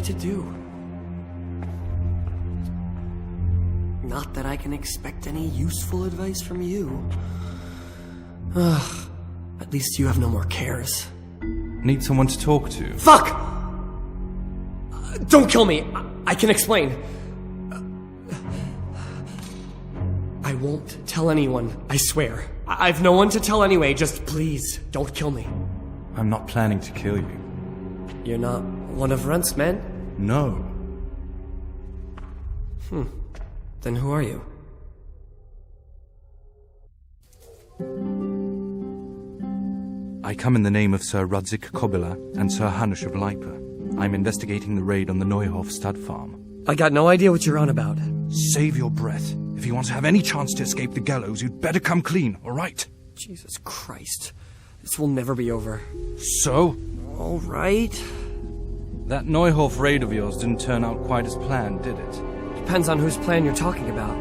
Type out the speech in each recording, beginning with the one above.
To do. Not that I can expect any useful advice from you. At least you have no more cares. Need someone to talk to. Fuck! Don't kill me! I can explain. I won't tell anyone, I swear. I've no one to tell anyway, just please, don't kill me. I'm not planning to kill you. You're not one of Runt's men? No. Then who are you? I come in the name of Sir Rudzik Kobila and Sir Hanush of Lipa. I'm investigating the raid on the Neuhof stud farm. I got no idea what you're on about. Save your breath. If you want to have any chance to escape the gallows, you'd better come clean, all right? Jesus Christ. This will never be over. So? All right. That Neuhof raid of yours didn't turn out quite as planned, did it? Depends on whose plan you're talking about.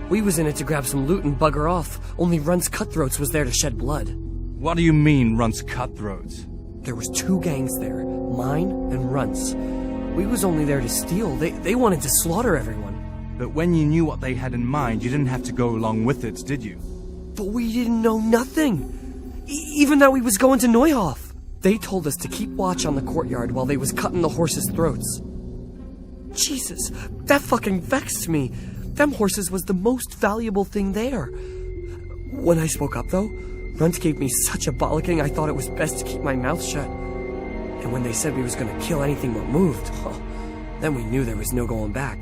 We was in it to grab some loot and bugger off. Only Runt's cutthroats was there to shed blood. What do you mean, Runt's cutthroats? There was two gangs there, mine and Runt's. We was only there to steal. They wanted to slaughter everyone. But when you knew what they had in mind, you didn't have to go along with it, did you? But we didn't know nothing. Even that we was going to Neuhof. They told us to keep watch on the courtyard while they was cutting the horses' throats. Jesus, that fucking vexed me. Them horses was the most valuable thing there. When I spoke up, though, Runt gave me such a bollocking I thought it was best to keep my mouth shut. And when they said we was gonna kill anything what moved, then we knew there was no going back.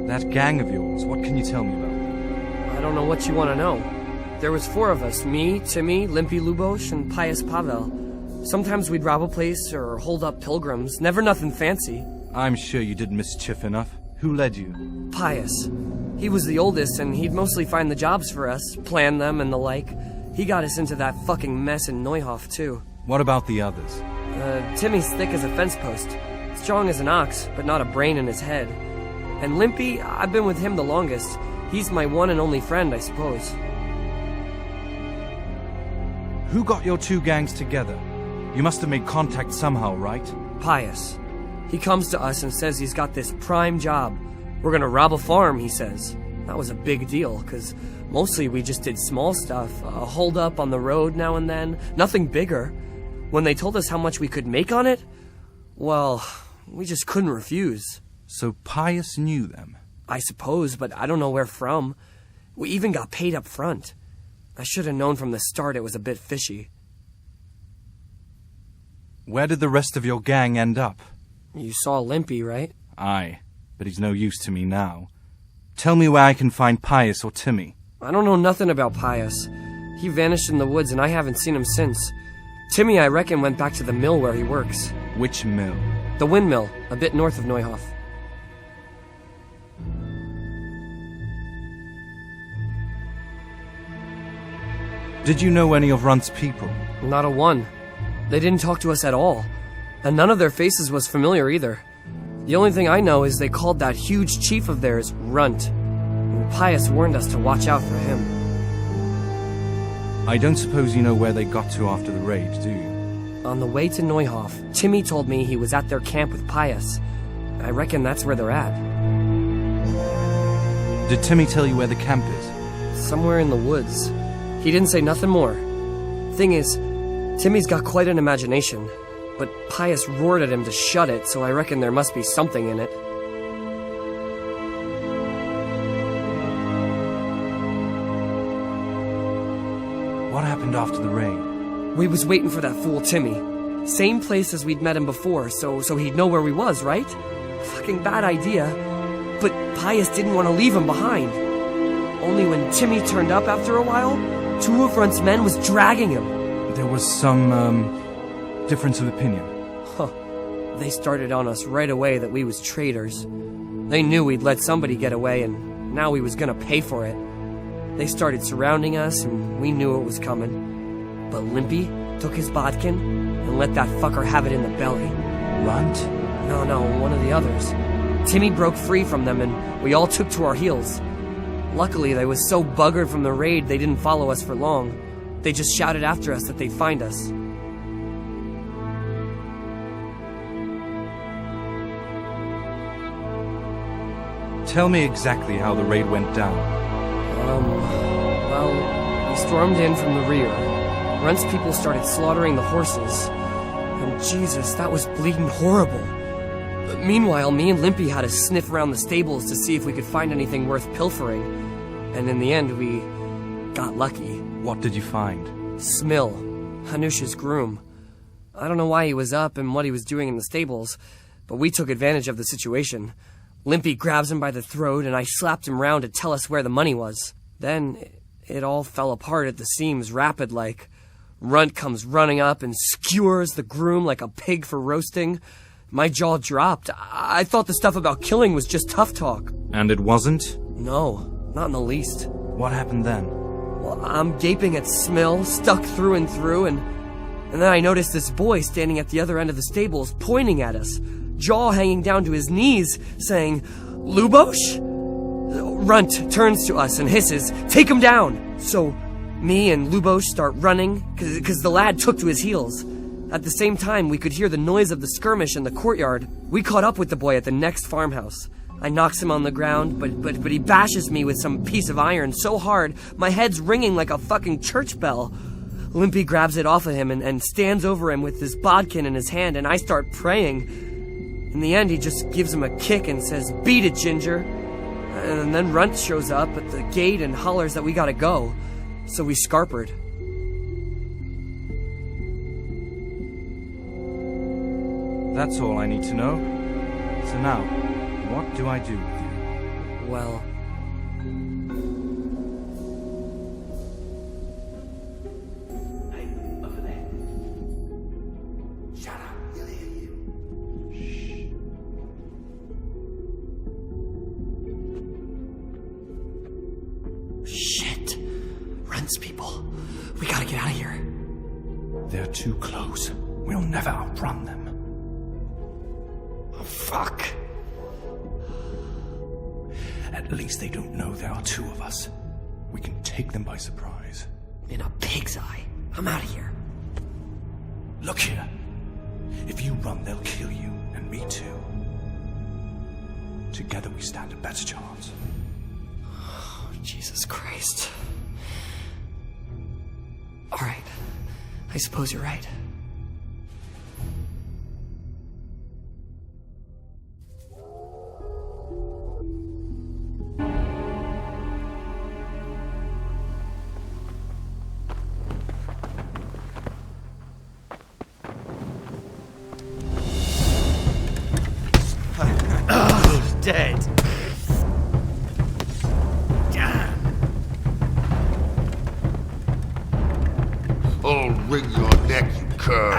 That gang of yours, what can you tell me about? I don't know what you want to know. There was 4 of us, me, Timmy, Limpy Lubosh, and Pius Pavel. Sometimes we'd rob a place or hold up pilgrims, never nothing fancy. I'm sure you did mischief enough. Who led you? Pius. He was the oldest, and he'd mostly find the jobs for us, plan them and the like. He got us into that fucking mess in Neuhof, too. What about the others? Timmy's thick as a fence post. Strong as an ox, but not a brain in his head. And Limpy, I've been with him the longest. He's my one and only friend, I suppose. Who got your 2 gangs together? You must have made contact somehow, right? Pius. He comes to us and says he's got this prime job. We're gonna rob a farm, he says. That was a big deal, because mostly we just did small stuff. A hold up on the road now and then. Nothing bigger. When they told us how much we could make on it, well, we just couldn't refuse. So Pius knew them? I suppose, but I don't know where from. We even got paid up front. I should have known from the start it was a bit fishy. Where did the rest of your gang end up? You saw Limpy, right? Aye, but he's no use to me now. Tell me where I can find Pius or Timmy. I don't know nothing about Pius. He vanished in the woods and I haven't seen him since. Timmy, I reckon, went back to the mill where he works. Which mill? The windmill, a bit north of Neuhof. Did you know any of Runt's people? Not a one. They didn't talk to us at all. And none of their faces was familiar either. The only thing I know is they called that huge chief of theirs Runt. And Pius warned us to watch out for him. I don't suppose you know where they got to after the raid, do you? On the way to Neuhof, Timmy told me he was at their camp with Pius. I reckon that's where they're at. Did Timmy tell you where the camp is? Somewhere in the woods. He didn't say nothing more. Thing is, Timmy's got quite an imagination, but Pius roared at him to shut it, so I reckon there must be something in it. What happened after the raid? We was waiting for that fool Timmy. Same place as we'd met him before, so he'd know where we was, right? Fucking bad idea. But Pius didn't want to leave him behind. Only when Timmy turned up after a while, two of Runt's men was dragging him. There was some, difference of opinion. Huh. They started on us right away that we was traitors. They knew we'd let somebody get away, and now we was gonna pay for it. They started surrounding us, and we knew it was coming. But Limpy took his bodkin and let that fucker have it in the belly. Runt? No, one of the others. Timmy broke free from them, and we all took to our heels. Luckily, they was so buggered from the raid they didn't follow us for long. They just shouted after us that they'd find us. Tell me exactly how the raid went down. Well, we stormed in from the rear. Runt's people started slaughtering the horses. And Jesus, that was bleeding horrible. Meanwhile, me and Limpy had to sniff around the stables to see if we could find anything worth pilfering. And in the end, we got lucky. What did you find? Smill, Hanusha's groom. I don't know why he was up and what he was doing in the stables, but we took advantage of the situation. Limpy grabs him by the throat and I slapped him round to tell us where the money was. Then it all fell apart at the seams rapid-like. Runt comes running up and skewers the groom like a pig for roasting. My jaw dropped. I thought the stuff about killing was just tough talk. And it wasn't? No, not in the least. What happened then? Well, I'm gaping at Smill, stuck through and through, and then I noticed this boy standing at the other end of the stables, pointing at us, jaw hanging down to his knees, saying, "Lubosh?" Runt turns to us and hisses, "Take him down!" So me and Lubosh start running, because the lad took to his heels. At the same time, we could hear the noise of the skirmish in the courtyard. We caught up with the boy at the next farmhouse. I knocks him on the ground, but he bashes me with some piece of iron so hard, my head's ringing like a fucking church bell. Limpy grabs it off of him and stands over him with his bodkin in his hand, and I start praying. In the end, he just gives him a kick and says, "Beat it, Ginger." And then Runt shows up at the gate and hollers that we gotta go. So we scarpered. That's all I need to know. So now, what do I do with you? Well... Hey, over there. Shut up, we'll hear you. Shit. Runt's people. We gotta get out of here. They're too close. We'll never outrun them. Oh, fuck. At least they don't know there are two of us. We can take them by surprise. In a pig's eye. I'm out of here. Look here. If you run, they'll kill you, and me too. Together we stand a better chance. Oh, Jesus Christ. All right. I suppose you're right. Dead. Damn. wring your neck, you cur.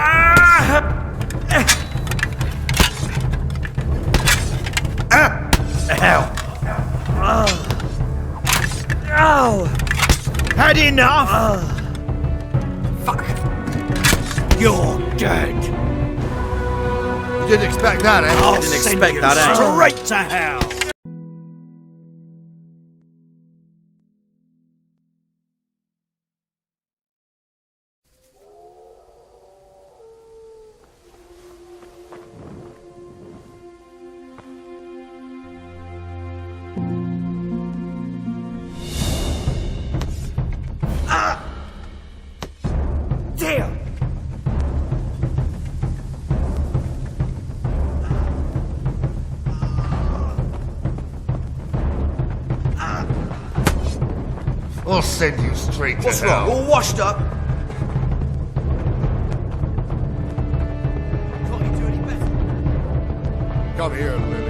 Hell. Ow! Had enough? Fuck! You're dead. You didn't expect that, eh? I'll Didn't send expect you that, eh? straight to hell. Damn! I'll send you straight to What's hell. wrong? All washed up? Can't you do any better? Come here, Lily.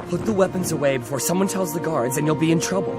Put the weapons away before someone tells the guards and you'll be in trouble.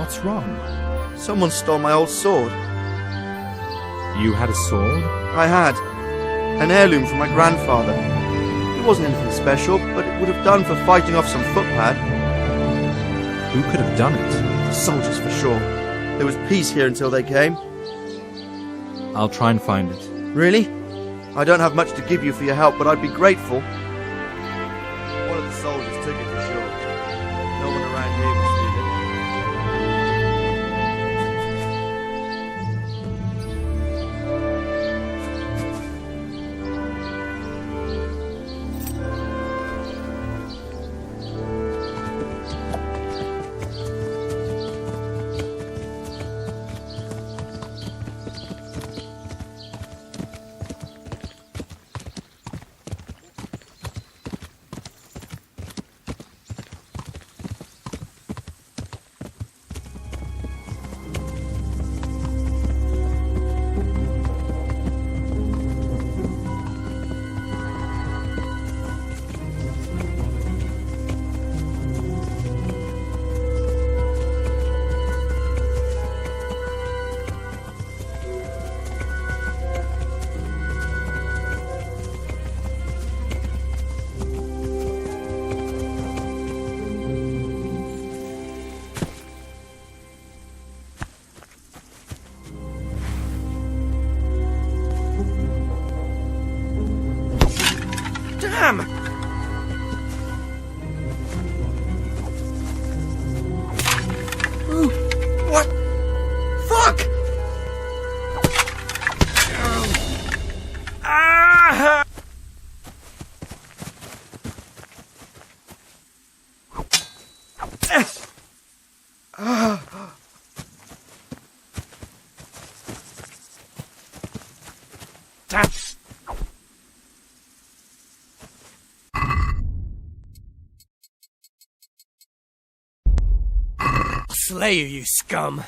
What's wrong? Someone stole my old sword. You had a sword? I had. An heirloom from my grandfather. It wasn't anything special, but it would have done for fighting off some footpad. Who could have done it? Soldiers for sure. There was peace here until they came. I'll try and find it. Really? I don't have much to give you for your help, but I'd be grateful. One of the soldiers took it for sure. No one around here would steal it. Damn! Ooh, what? Fuck! Ah! Slay you, you scum!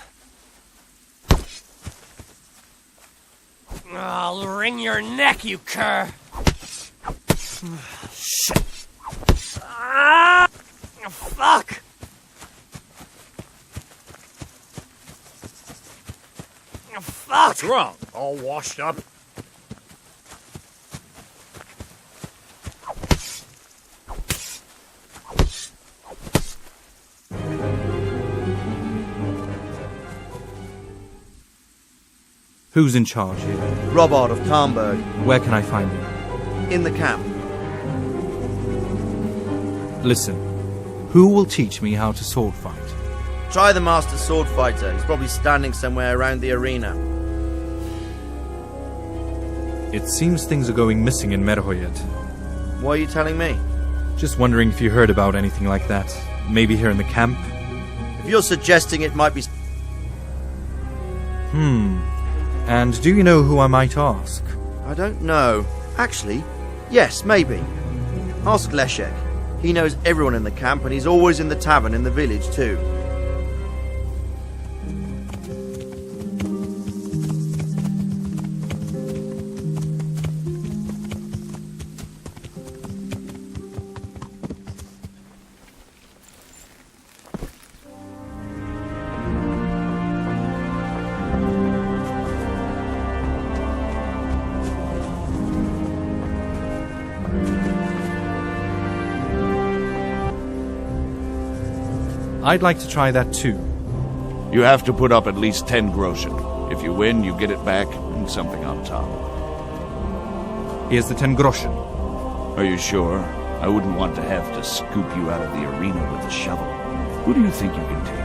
I'll wring your neck, you cur! Shit! Ah! Fuck! Fuck! What's wrong? All washed up? Who's in charge here? Robert of Tarnberg, Where can I find him? in the camp. Listen, who will teach me how to sword fight? Try the master sword fighter. He's probably standing somewhere around the arena. It seems things are going missing in Merhoyet. Why are you telling me? Just wondering if you heard about anything like that. Maybe here in the camp? If you're suggesting it might be... And do you know who I might ask? I don't know. Actually, yes, maybe. Ask Leszek. He knows everyone in the camp, and he's always in the tavern in the village, too. I'd like to try that too. You have to put up at least 10 groschen. If you win, you get it back and something on top. Here's the 10 groschen. Are you sure? I wouldn't want to have to scoop you out of the arena with a shovel. Who do you think you can take?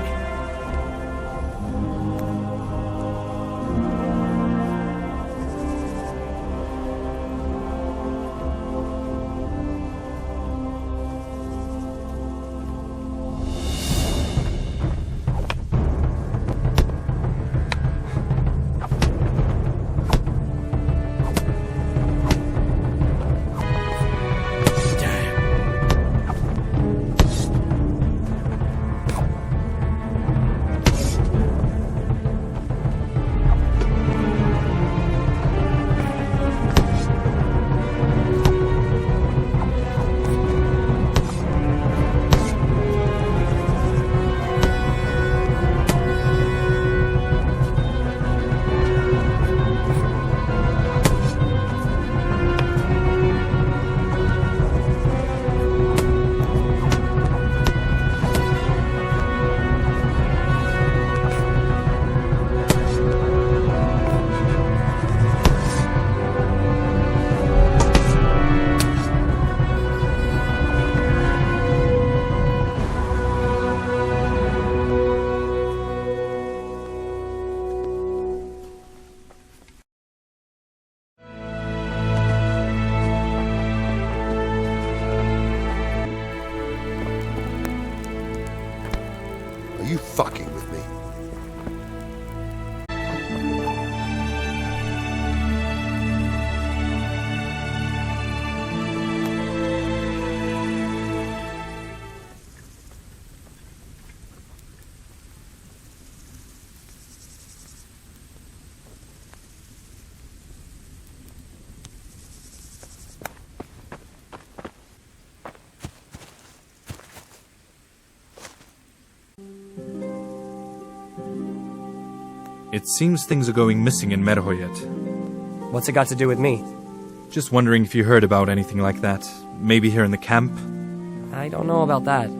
you fucking with me? It seems things are going missing in Merhoyet. What's it got to do with me? Just wondering if you heard about anything like that. Maybe here in the camp? I don't know about that.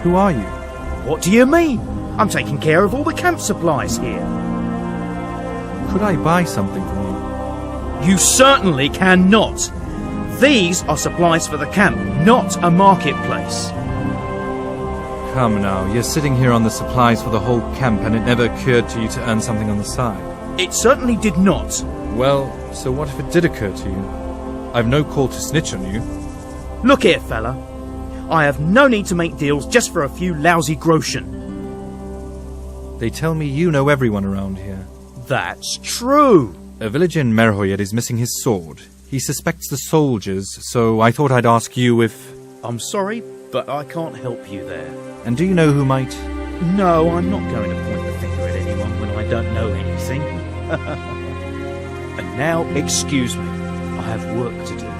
Who are you? What do you mean? I'm taking care of all the camp supplies here. Could I buy something from you? You certainly cannot. These are supplies for the camp, not a marketplace. Come now, you're sitting here on the supplies for the whole camp and it never occurred to you to earn something on the side. It certainly did not. Well, so what if it did occur to you? I've no call to snitch on you. Look here, fella. I have no need to make deals just for a few lousy groschen. They tell me you know everyone around here. That's true. A villager in Merhoyet is missing his sword. He suspects the soldiers, so I thought I'd ask you if... I'm sorry, but I can't help you there. And do you know who might... No, I'm not going to point the finger at anyone when I don't know anything. And now, excuse me. I have work to do.